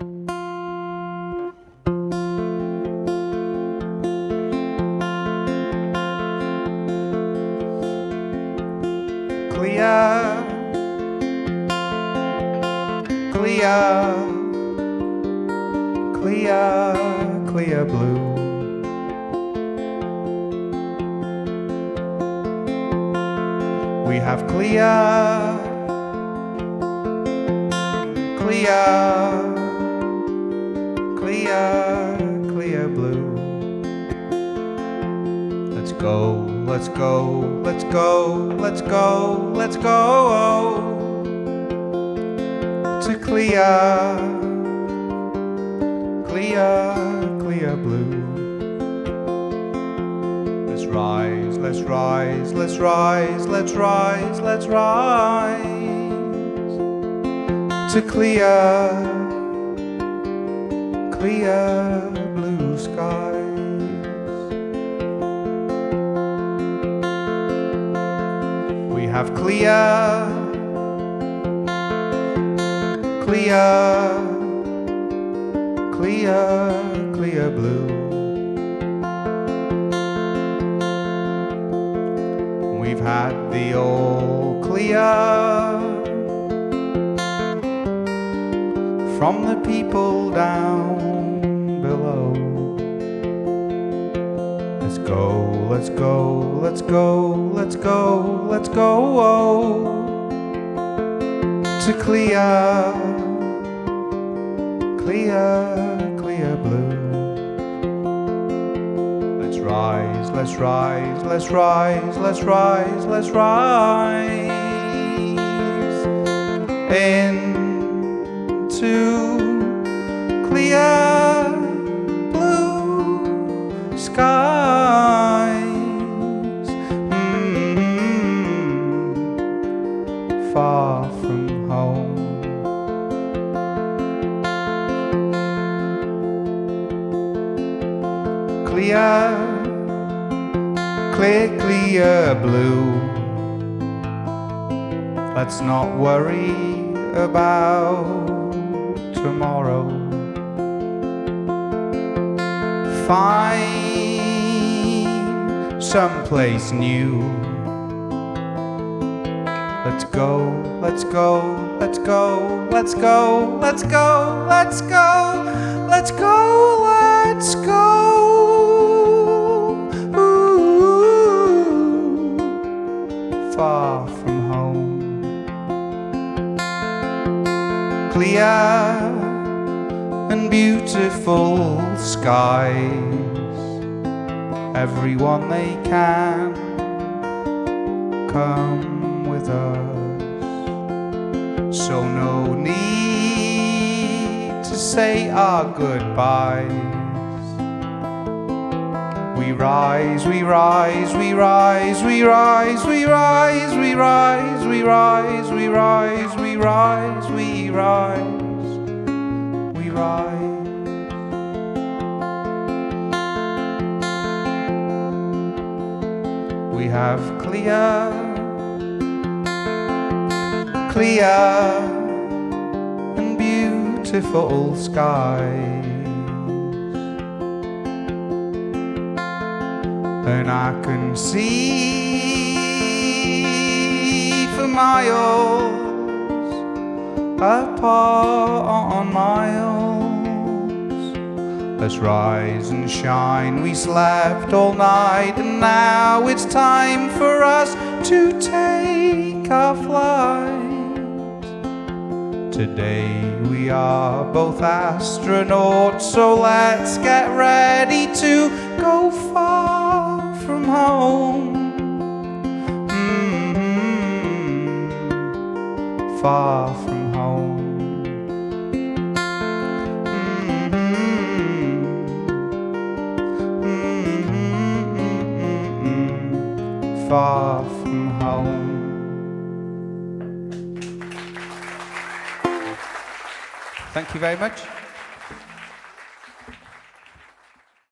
Clear, clear, clear, clear blue. We have clear, clear, clear, clear blue. Let's go, let's go, let's go, let's go, let's go to clear, clear, clear blue. Let's rise, let's rise, let's rise, let's rise, let's rise to clear, clear blue skies. We have clear, clear, clear, clear blue. We've had the all clear from the people down below. Let's go, let's go, let's go, let's go, let's go to clear, clear, clear blue. Let's rise, let's rise, let's rise, let's rise, let's rise into clear blue skies. Far from home. Clear, clear, clear blue. Let's not worry about tomorrow. Find someplace new. Let's go, let's go, let's go, let's go, let's go, let's go, let's go, let's go. Ooh, far from home. Clear and beautiful skies. Everyone they can come with us, so no need to say our goodbyes. We rise, we rise, we rise, we rise, we rise, we rise, we rise, we rise, we rise, we rise, we rise. We have clear, clear and beautiful skies, and I can see for miles upon miles. Let's rise and shine. We slept all night, and now it's time for us to take our flight. Today we are both astronauts, so let's get ready to go far from home. Far from home. Far from home. Thank you very much.